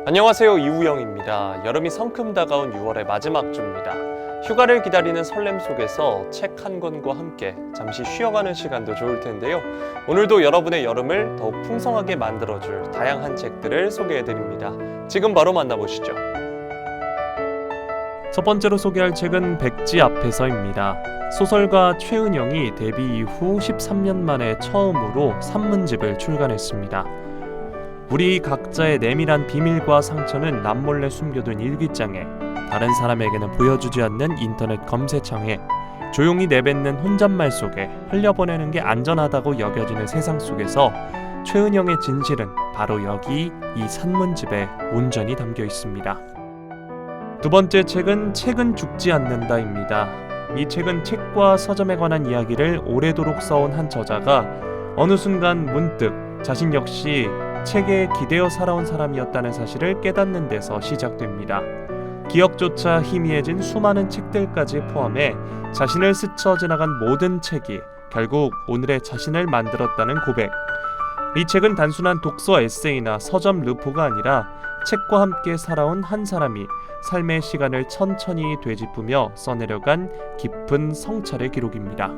안녕하세요, 이우영입니다. 여름이 성큼 다가온 6월의 마지막 주입니다. 휴가를 기다리는 설렘 속에서 책 한 권과 함께 잠시 쉬어가는 시간도 좋을 텐데요. 오늘도 여러분의 여름을 더욱 풍성하게 만들어줄 다양한 책들을 소개해드립니다. 지금 바로 만나보시죠. 첫 번째로 소개할 책은 백지 앞에서입니다. 소설가 최은영이 데뷔 이후 13년 만에 처음으로 산문집을 출간했습니다. 우리 각자의 내밀한 비밀과 상처는 남몰래 숨겨둔 일기장에, 다른 사람에게는 보여주지 않는 인터넷 검색창에, 조용히 내뱉는 혼잣말 속에 흘려보내는 게 안전하다고 여겨지는 세상 속에서 최은영의 진실은 바로 여기 이 산문집에 온전히 담겨 있습니다. 두 번째 책은 책은 죽지 않는다입니다. 이 책은 책과 서점에 관한 이야기를 오래도록 써온 한 저자가 어느 순간 문득 자신 역시 책에 기대어 살아온 사람이었다는 사실을 깨닫는 데서 시작됩니다. 기억조차 희미해진 수많은 책들까지 포함해 자신을 스쳐 지나간 모든 책이 결국 오늘의 자신을 만들었다는 고백. 이 책은 단순한 독서 에세이나 서점 르포가 아니라 책과 함께 살아온 한 사람이 삶의 시간을 천천히 되짚으며 써내려간 깊은 성찰의 기록입니다.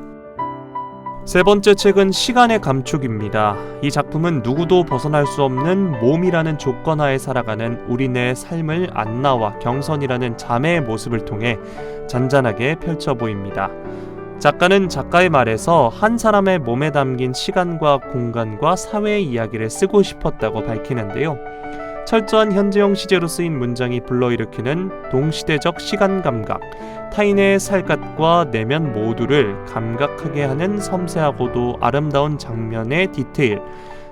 세 번째 책은 시간의 감축입니다. 이 작품은 누구도 벗어날 수 없는 몸이라는 조건 하에 살아가는 우리네 삶을 안나와 경선이라는 자매의 모습을 통해 잔잔하게 펼쳐 보입니다. 작가는 작가의 말에서 한 사람의 몸에 담긴 시간과 공간과 사회의 이야기를 쓰고 싶었다고 밝히는데요. 철저한 현재형 시제로 쓰인 문장이 불러일으키는 동시대적 시간 감각, 타인의 살갗과 내면 모두를 감각하게 하는 섬세하고도 아름다운 장면의 디테일,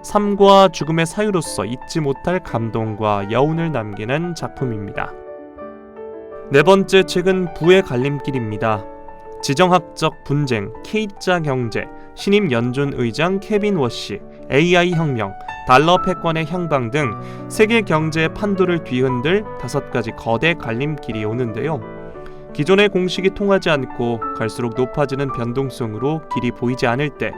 삶과 죽음의 사유로서 잊지 못할 감동과 여운을 남기는 작품입니다. 네 번째 책은 부의 갈림길입니다. 지정학적 분쟁, K자 경제, 신임 연준 의장 케빈 워시, AI 혁명, 달러 패권의 향방 등 세계 경제의 판도를 뒤흔들 5가지 거대 갈림길이 오는데요. 기존의 공식이 통하지 않고 갈수록 높아지는 변동성으로 길이 보이지 않을 때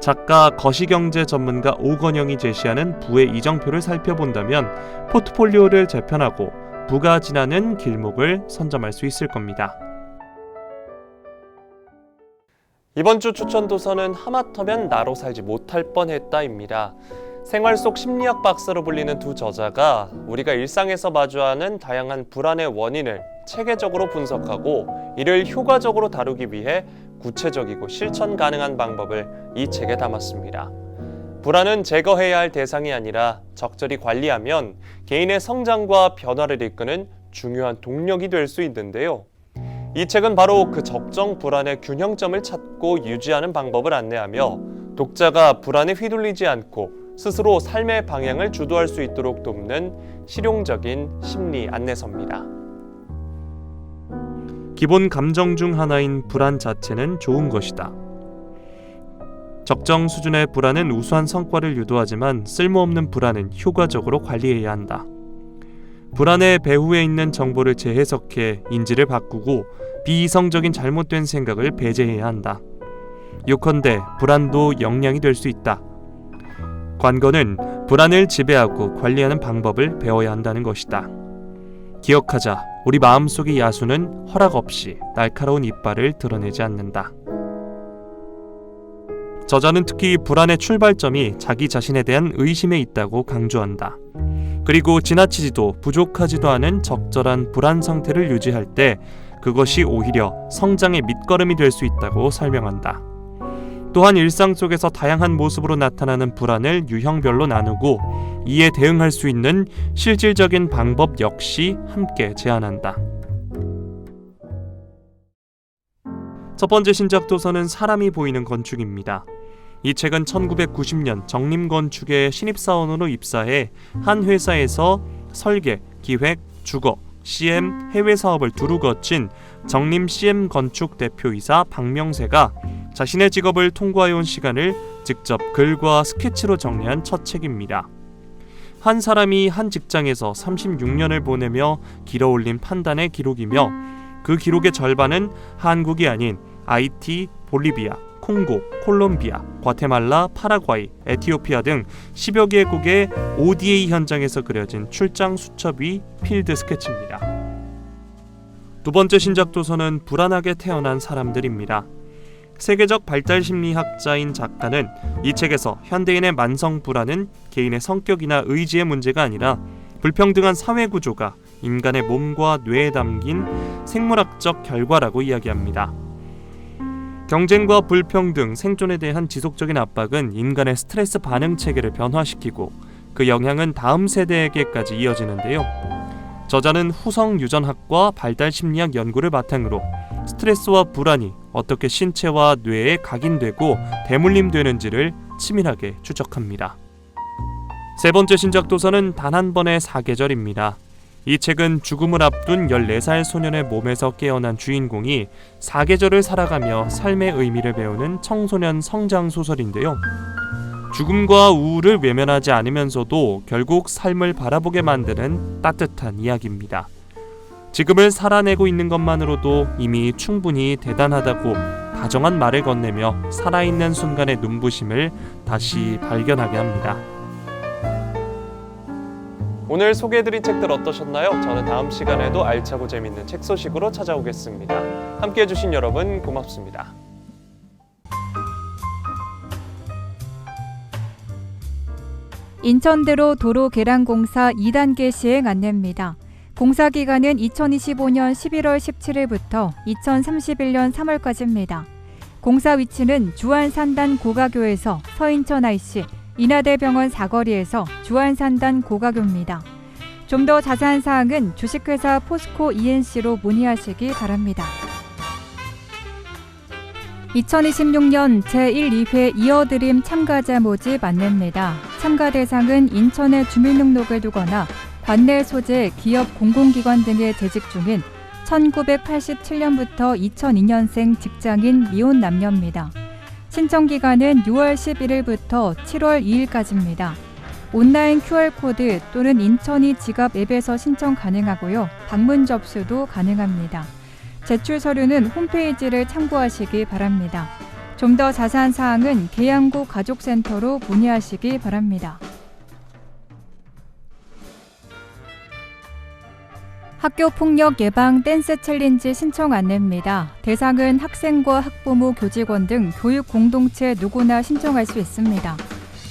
작가 거시경제 전문가 오건영이 제시하는 부의 이정표를 살펴본다면 포트폴리오를 재편하고 부가 지나는 길목을 선점할 수 있을 겁니다. 이번 주 추천 도서는 하마터면 나로 살지 못할 뻔했다입니다. 생활 속 심리학 박사로 불리는 두 저자가 우리가 일상에서 마주하는 다양한 불안의 원인을 체계적으로 분석하고 이를 효과적으로 다루기 위해 구체적이고 실천 가능한 방법을 이 책에 담았습니다. 불안은 제거해야 할 대상이 아니라 적절히 관리하면 개인의 성장과 변화를 이끄는 중요한 동력이 될 수 있는데요. 이 책은 바로 그 적정 불안의 균형점을 찾고 유지하는 방법을 안내하며 독자가 불안에 휘둘리지 않고 스스로 삶의 방향을 주도할 수 있도록 돕는 실용적인 심리 안내서입니다. 기본 감정 중 하나인 불안 자체는 좋은 것이다. 적정 수준의 불안은 우수한 성과를 유도하지만 쓸모없는 불안은 효과적으로 관리해야 한다. 불안의 배후에 있는 정보를 재해석해 인지를 바꾸고 비이성적인 잘못된 생각을 배제해야 한다. 요컨대 불안도 역량이 될 수 있다. 관건은 불안을 지배하고 관리하는 방법을 배워야 한다는 것이다. 기억하자. 우리 마음속의 야수는 허락 없이 날카로운 이빨을 드러내지 않는다. 저자는 특히 불안의 출발점이 자기 자신에 대한 의심에 있다고 강조한다. 그리고 지나치지도 부족하지도 않은 적절한 불안 상태를 유지할 때 그것이 오히려 성장의 밑거름이 될 수 있다고 설명한다. 또한 일상 속에서 다양한 모습으로 나타나는 불안을 유형별로 나누고 이에 대응할 수 있는 실질적인 방법 역시 함께 제안한다. 첫 번째 신작 도서는 사람이 보이는 건축입니다. 이 책은 1990년 정림건축의 신입사원으로 입사해 한 회사에서 설계, 기획, 주거, CM, 해외 사업을 두루 거친 정림 CM 건축 대표이사 박명세가 자신의 직업을 통과해온 시간을 직접 글과 스케치로 정리한 첫 책입니다. 한 사람이 한 직장에서 36년을 보내며 길어올린 판단의 기록이며 그 기록의 절반은 한국이 아닌 하이티, 볼리비아, 콩고, 콜롬비아, 과테말라, 파라과이, 에티오피아 등 10여 개국의 ODA 현장에서 그려진 출장 수첩이 필드 스케치입니다. 두 번째 신작 도서는 불안하게 태어난 사람들입니다. 세계적 발달심리학자인 작가는 이 책에서 현대인의 만성 불안은 개인의 성격이나 의지의 문제가 아니라 불평등한 사회 구조가 인간의 몸과 뇌에 담긴 생물학적 결과라고 이야기합니다. 경쟁과 불평등, 생존에 대한 지속적인 압박은 인간의 스트레스 반응 체계를 변화시키고 그 영향은 다음 세대에게까지 이어지는데요. 저자는 후성 유전학과 발달심리학 연구를 바탕으로 스트레스와 불안이 어떻게 신체와 뇌에 각인되고 대물림되는지를 치밀하게 추적합니다. 세 번째 신작 도서는 단 한 번의 사계절입니다. 이 책은 죽음을 앞둔 14살 소년의 몸에서 깨어난 주인공이 사계절을 살아가며 삶의 의미를 배우는 청소년 성장 소설인데요. 죽음과 우울을 외면하지 않으면서도 결국 삶을 바라보게 만드는 따뜻한 이야기입니다. 지금을 살아내고 있는 것만으로도 이미 충분히 대단하다고 다정한 말을 건네며 살아있는 순간의 눈부심을 다시 발견하게 합니다. 오늘 소개해드린 책들 어떠셨나요? 저는 다음 시간에도 알차고 재밌는 책 소식으로 찾아오겠습니다. 함께해 주신 여러분 고맙습니다. 인천대로 도로 개량공사 2단계 시행 안내입니다. 공사 기간은 2025년 11월 17일부터 2031년 3월까지입니다. 공사 위치는 주안산단 고가교에서 서인천 IC, 인하대병원 사거리에서 주안산단 고가교입니다. 좀 더 자세한 사항은 주식회사 포스코 ENC로 문의하시기 바랍니다. 2026년 제1, 2회 이어드림 참가자 모집 안내입니다. 참가 대상은 인천에 주민등록을 두거나 관내 소재, 기업, 공공기관 등에 재직 중인 1987년부터 2002년생 직장인 미혼 남녀입니다. 신청 기간은 6월 11일부터 7월 2일까지입니다. 온라인 QR코드 또는 인천이 지갑 앱에서 신청 가능하고요. 방문 접수도 가능합니다. 제출 서류는 홈페이지를 참고하시기 바랍니다. 좀 더 자세한 사항은 계양구 가족센터로 문의하시기 바랍니다. 학교폭력 예방 댄스 챌린지 신청 안내입니다. 대상은 학생과 학부모, 교직원 등 교육 공동체 누구나 신청할 수 있습니다.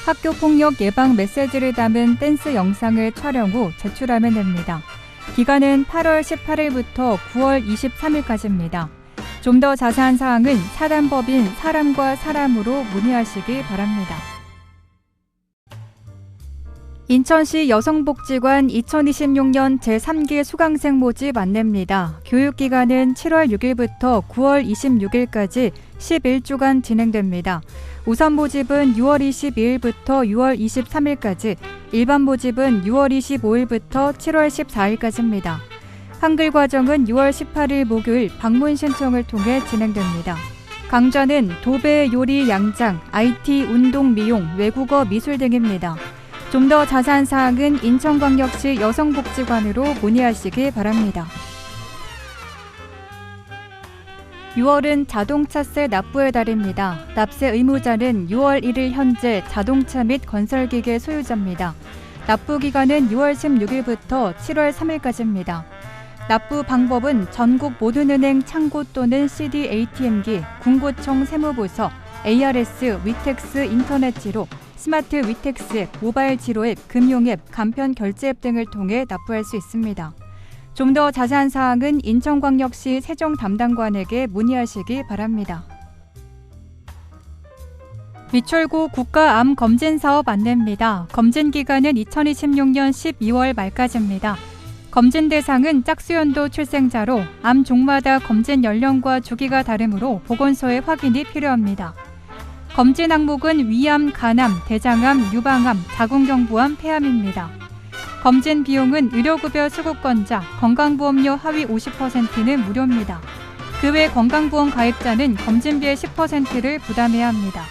학교폭력 예방 메시지를 담은 댄스 영상을 촬영 후 제출하면 됩니다. 기간은 8월 18일부터 9월 23일까지입니다. 좀 더 자세한 사항은 사단법인 사람과 사람으로 문의하시기 바랍니다. 인천시 여성복지관 2026년 제3기 수강생 모집 안내입니다. 교육기간은 7월 6일부터 9월 26일까지 11주간 진행됩니다. 우선 모집은 6월 22일부터 6월 23일까지, 일반 모집은 6월 25일부터 7월 14일까지입니다. 한글 과정은 6월 18일 목요일 방문 신청을 통해 진행됩니다. 강좌는 도배, 요리, 양장, IT, 운동, 미용, 외국어, 미술 등입니다. 좀 더 자세한 사항은 인천광역시 여성복지관으로 문의하시기 바랍니다. 6월은 자동차세 납부의 달입니다. 납세 의무자는 6월 1일 현재 자동차 및 건설기계 소유자입니다. 납부 기간은 6월 16일부터 7월 3일까지입니다. 납부 방법은 전국 모든 은행 창구 또는 CD ATM기, 군구청 세무부서, ARS, 위텍스 인터넷지로, 스마트 위텍스 앱, 모바일 지로앱, 금융앱, 간편 결제앱 등을 통해 납부할 수 있습니다. 좀 더 자세한 사항은 인천광역시 세종 담당관에게 문의하시기 바랍니다. 미철구 국가암 검진 사업 안내입니다. 검진 기간은 2026년 12월 말까지입니다. 검진 대상은 짝수연도 출생자로 암 종마다 검진 연령과 주기가 다르므로 보건소의 확인이 필요합니다. 검진 항목은 위암, 간암, 대장암, 유방암, 자궁경부암, 폐암입니다. 검진 비용은 의료급여 수급권자, 건강보험료 하위 50%는 무료입니다. 그 외 건강보험 가입자는 검진비의 10%를 부담해야 합니다.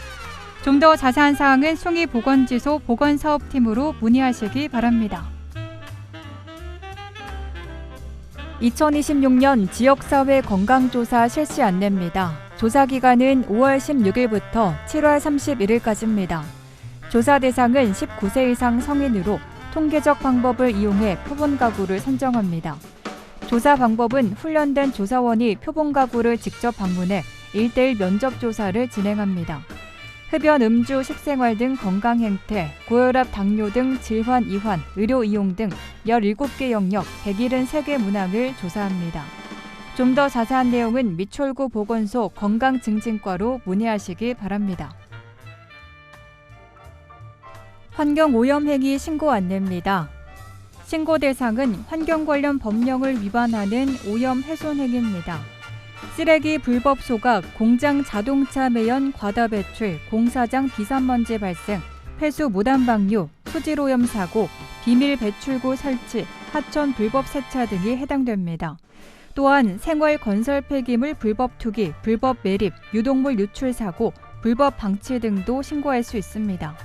좀 더 자세한 사항은 숭이보건지소 보건사업팀으로 문의하시기 바랍니다. 2026년 지역사회 건강조사 실시 안내입니다. 조사 기간은 5월 16일부터 7월 31일까지입니다. 조사 대상은 19세 이상 성인으로 통계적 방법을 이용해 표본 가구를 선정합니다. 조사 방법은 훈련된 조사원이 표본 가구를 직접 방문해 1:1 면접 조사를 진행합니다. 흡연, 음주, 식생활 등 건강 행태, 고혈압, 당뇨 등 질환, 이환, 의료 이용 등 17개 영역 173개 문항을 조사합니다. 좀 더 자세한 내용은 미추홀구 보건소 건강증진과로 문의하시기 바랍니다. 환경오염행위 신고 안내입니다. 신고 대상은 환경 관련 법령을 위반하는 오염 훼손 행위입니다. 쓰레기 불법 소각, 공장 자동차 매연 과다 배출, 공사장 비산먼지 발생, 폐수 무단 방류, 수질 오염 사고, 비밀 배출구 설치, 하천 불법 세차 등이 해당됩니다. 또한 생활 건설 폐기물 불법 투기, 불법 매립, 유독물 유출 사고, 불법 방치 등도 신고할 수 있습니다.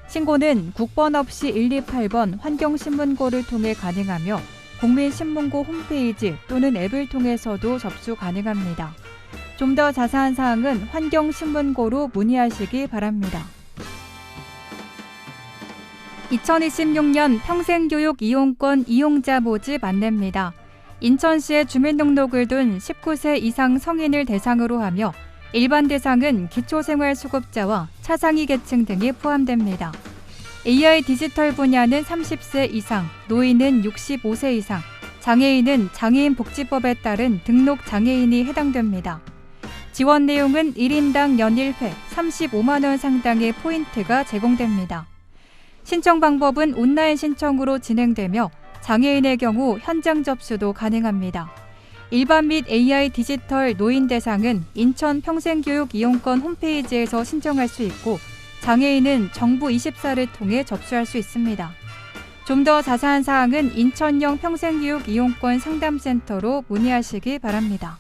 신고는 국번 없이 128번 환경신문고를 통해 가능하며 국민신문고 홈페이지 또는 앱을 통해서도 접수 가능합니다. 좀 더 자세한 사항은 환경신문고로 문의하시기 바랍니다. 2026년 평생교육 이용권 이용자 모집 안내입니다. 인천시에 주민등록을 둔 19세 이상 성인을 대상으로 하며 일반 대상은 기초생활수급자와 차상위 계층 등이 포함됩니다. AI 디지털 분야는 30세 이상, 노인은 65세 이상, 장애인은 장애인복지법에 따른 등록 장애인이 해당됩니다. 지원 내용은 1인당 연 1회 35만 원 상당의 포인트가 제공됩니다. 신청 방법은 온라인 신청으로 진행되며 장애인의 경우 현장 접수도 가능합니다. 일반 및 AI 디지털 노인 대상은 인천 평생교육 이용권 홈페이지에서 신청할 수 있고 장애인은 정부 24를 통해 접수할 수 있습니다. 좀 더 자세한 사항은 인천형 평생교육 이용권 상담센터로 문의하시기 바랍니다.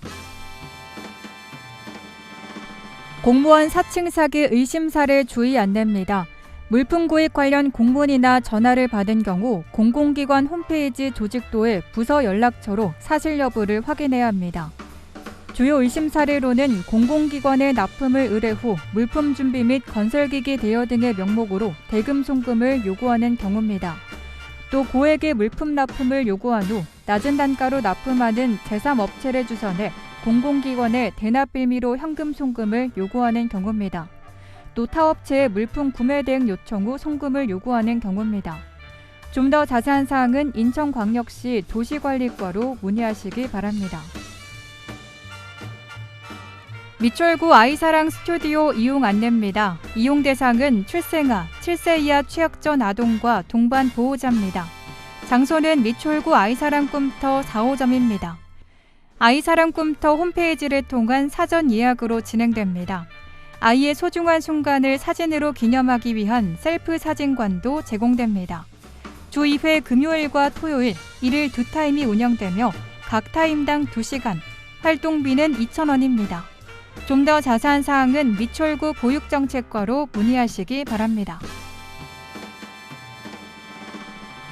공무원 사칭 사기 의심 사례 주의 안내입니다. 물품 구입 관련 공문이나 전화를 받은 경우 공공기관 홈페이지 조직도의 부서 연락처로 사실 여부를 확인해야 합니다. 주요 의심 사례로는 공공기관의 납품을 의뢰 후 물품 준비 및 건설기기 대여 등의 명목으로 대금 송금을 요구하는 경우입니다. 또 고액의 물품 납품을 요구한 후 낮은 단가로 납품하는 제3업체를 주선해 공공기관에 대납 빌미로 현금 송금을 요구하는 경우입니다. 또 타업체의 물품 구매 대행 요청 후 송금을 요구하는 경우입니다. 좀 더 자세한 사항은 인천광역시 도시관리과로 문의하시기 바랍니다. 미추홀구 아이사랑 스튜디오 이용 안내입니다. 이용 대상은 출생아, 7세 이하 취약전 아동과 동반 보호자입니다. 장소는 미추홀구 아이사랑 꿈터 4호점입니다. 아이사랑 꿈터 홈페이지를 통한 사전 예약으로 진행됩니다. 아이의 소중한 순간을 사진으로 기념하기 위한 셀프 사진관도 제공됩니다. 주 2회 금요일과 토요일, 일일 2타임이 운영되며 각 타임당 2시간, 활동비는 2,000원입니다. 좀 더 자세한 사항은 미추홀구 보육정책과로 문의하시기 바랍니다.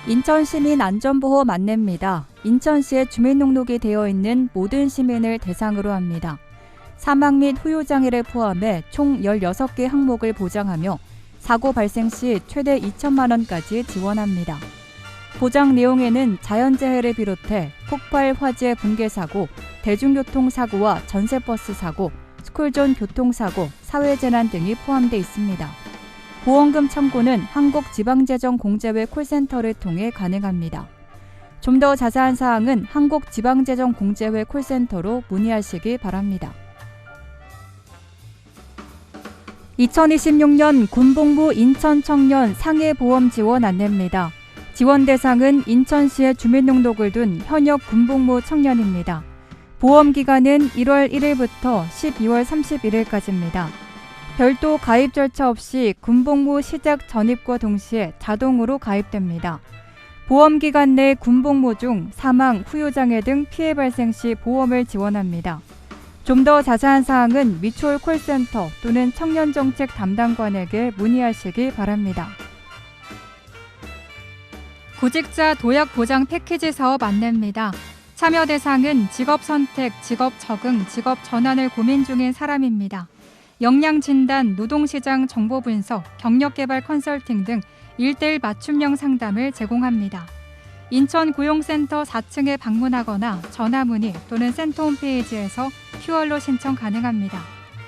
인천시민안전보험 안내입니다. 인천시에 주민등록이 되어 있는 모든 시민을 대상으로 합니다. 사망 및 후유장애를 포함해 총 16개 항목을 보장하며 사고 발생 시 최대 2천만 원까지 지원합니다. 보장 내용에는 자연재해를 비롯해 폭발, 화재, 붕괴 사고, 대중교통사고와 전세버스 사고, 스쿨존 교통사고, 사회재난 등이 포함되어 있습니다. 보험금 청구는 한국지방재정공제회 콜센터를 통해 가능합니다. 좀 더 자세한 사항은 한국지방재정공제회 콜센터로 문의하시기 바랍니다. 2026년 군복무 인천청년 상해보험 지원 안내입니다. 지원 대상은 인천시에 주민등록을 둔 현역 군복무 청년입니다. 보험기간은 1월 1일부터 12월 31일까지입니다. 별도 가입 절차 없이 군복무 시작 전입과 동시에 자동으로 가입됩니다. 보험기간 내 군복무 중 사망, 후유장애 등 피해 발생 시 보험을 지원합니다. 좀 더 자세한 사항은 미추홀 콜센터 또는 청년정책 담당관에게 문의하시기 바랍니다. 구직자 도약 보장 패키지 사업 안내입니다. 참여 대상은 직업 선택, 직업 적응, 직업 전환을 고민 중인 사람입니다. 역량 진단, 노동시장 정보 분석, 경력개발 컨설팅 등 1:1 맞춤형 상담을 제공합니다. 인천 고용센터 4층에 방문하거나 전화 문의 또는 센터 홈페이지에서 QR로 신청 가능합니다.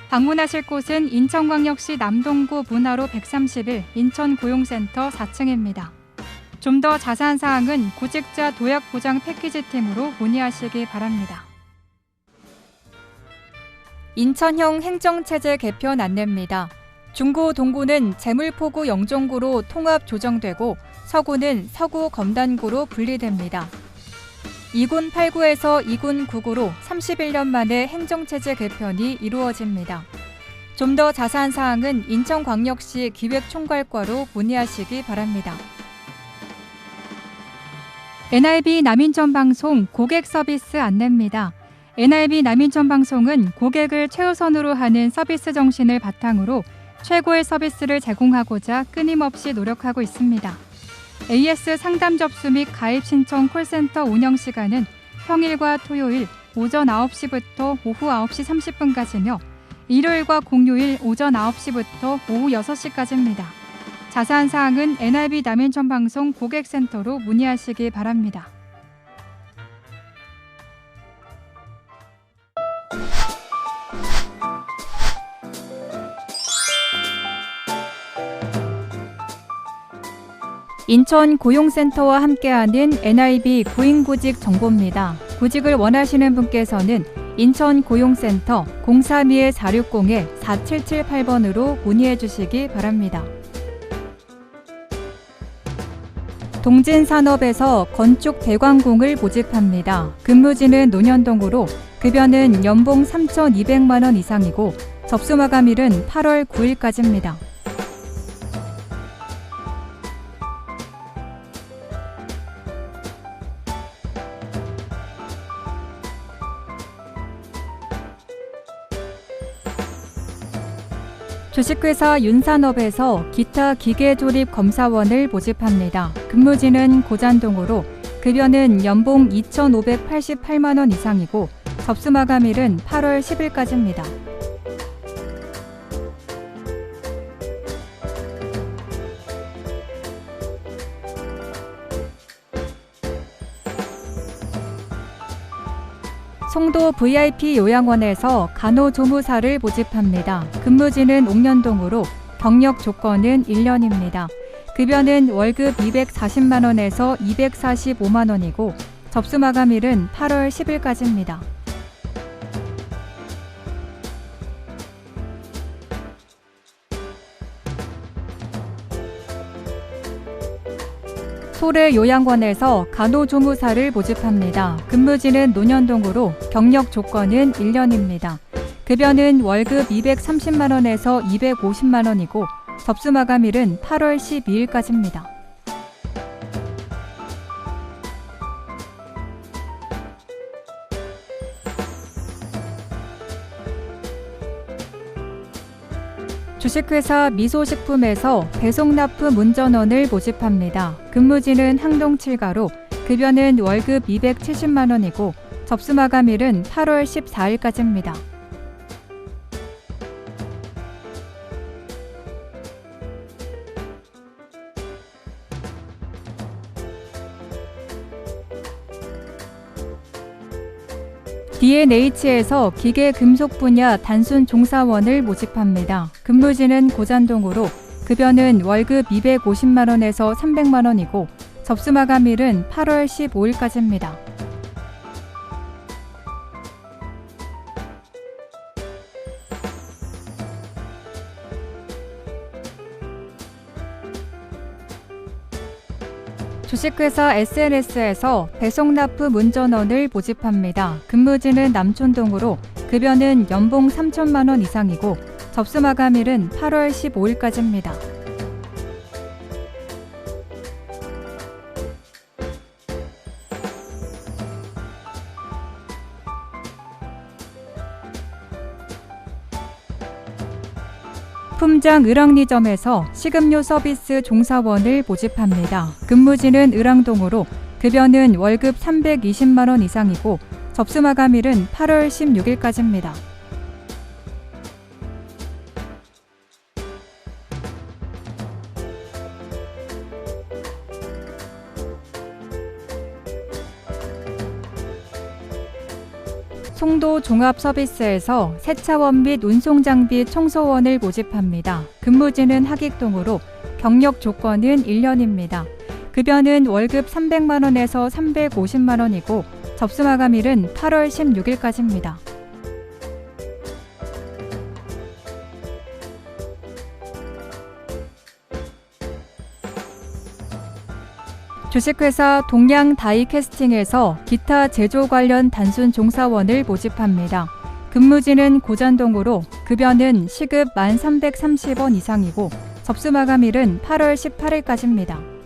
방문하실 곳은 인천광역시 남동구 문화로 131 인천고용센터 4층입니다. 좀 더 자세한 사항은 구직자 도약 보장 패키지 팀으로 문의하시기 바랍니다. 인천형 행정체제 개편 안내입니다. 중구 동구는 재물포구 영종구로 통합 조정되고 서구는 서구 검단구로 분리됩니다. 2군 8구에서 2군 9구로 31년 만에 행정체제 개편이 이루어집니다. 좀 더 자세한 사항은 인천광역시 기획총괄과로 문의하시기 바랍니다. NIB 남인천방송 고객 서비스 안내입니다. NIB 남인천방송은 고객을 최우선으로 하는 서비스 정신을 바탕으로 최고의 서비스를 제공하고자 끊임없이 노력하고 있습니다. AS 상담 접수 및 가입 신청 콜센터 운영 시간은 평일과 토요일 오전 9시부터 오후 9시 30분까지며 일요일과 공휴일 오전 9시부터 오후 6시까지입니다. 자세한 사항은 NIB 남인천방송 고객센터로 문의하시기 바랍니다. 인천 고용센터와 함께하는 NIB 구인구직 정보입니다. 구직을 원하시는 분께서는 인천 고용센터 032-460-4778번으로 문의해 주시기 바랍니다. 동진산업에서 건축 대관공을 모집합니다. 근무지는 논현동으로 급여는 연봉 3,200만 원 이상이고 접수 마감일은 8월 9일까지입니다. 주식회사 윤산업에서 기타 기계조립 검사원을 모집합니다. 근무지는 고잔동으로 급여는 연봉 2,588만 원 이상이고 접수 마감일은 8월 10일까지입니다. 송도 VIP 요양원에서 간호조무사를 모집합니다. 근무지는 옥년동으로 경력 조건은 1년입니다. 급여는 월급 240만 원에서 245만 원이고 접수 마감일은 8월 10일까지입니다. 소래 요양원에서 간호조무사를 모집합니다. 근무지는 논현동으로 경력 조건은 1년입니다. 급여는 월급 230만 원에서 250만 원이고 접수 마감일은 8월 12일까지입니다. 주식회사 미소식품에서 배송납품 운전원을 모집합니다. 근무지는 항동 7가로 급여는 월급 270만 원이고 접수 마감일은 8월 14일까지입니다. D&H에서 기계금속 분야 단순 종사원을 모집합니다. 근무지는 고잔동으로 급여는 월급 250만 원에서 300만 원이고 접수 마감일은 8월 15일까지입니다. 주식회사 SNS에서 배송납품 운전원을 모집합니다. 근무지는 남촌동으로 급여는 연봉 3천만 원 이상이고 접수 마감일은 8월 15일까지입니다. 풍장 을왕리점에서 식음료 서비스 종사원을 모집합니다. 근무지는 을왕동으로 급여는 월급 320만 원 이상이고 접수 마감일은 8월 16일까지입니다. 송도 종합서비스에서 세차원 및 운송장비 청소원을 모집합니다. 근무지는 하객동으로 경력 조건은 1년입니다. 급여는 월급 300만 원에서 350만 원이고 접수 마감일은 8월 16일까지입니다. 주식회사 동양 다이캐스팅에서 기타 제조 관련 단순 종사원을 모집합니다. 근무지는 고잔동으로 급여는 시급 1,330원 이상이고 접수 마감일은 8월 18일까지입니다.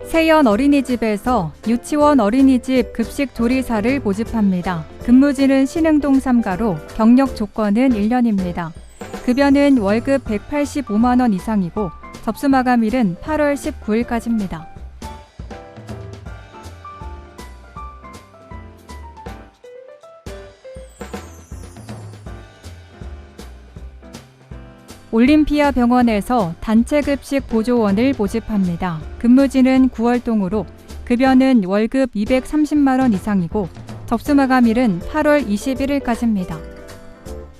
세연 어린이집에서 유치원 어린이집 급식 조리사를 모집합니다. 근무지는 신흥동 3가로 경력 조건은 1년입니다. 급여는 월급 185만 원 이상이고 접수 마감일은 8월 19일까지입니다. 올림피아 병원에서 단체급식 보조원을 모집합니다. 근무지는 9월동으로 급여는 월급 230만 원 이상이고 접수 마감일은 8월 21일까지입니다.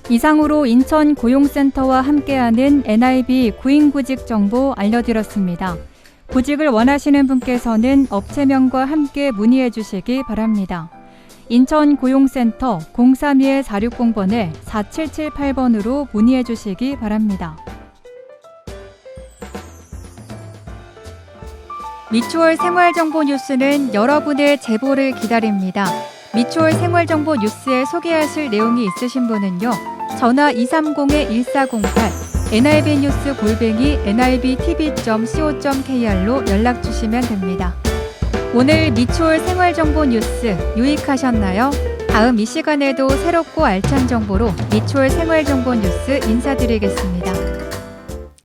이상으로 인천 고용센터와 함께하는 NIB 구인구직 정보 알려드렸습니다. 구직을 원하시는 분께서는 업체명과 함께 문의해 주시기 바랍니다. 인천 고용센터 032-460번에 4778번으로 문의해 주시기 바랍니다. 미추홀 생활정보 뉴스는 여러분의 제보를 기다립니다. 미추홀 생활정보 뉴스에 소개하실 내용이 있으신 분은요. 전화 230-1408 nibnews@nibtv.co.kr로 연락 주시면 됩니다. 오늘 미추홀 생활정보 뉴스 유익하셨나요? 다음 이 시간에도 새롭고 알찬 정보로 미추홀 생활정보 뉴스 인사드리겠습니다.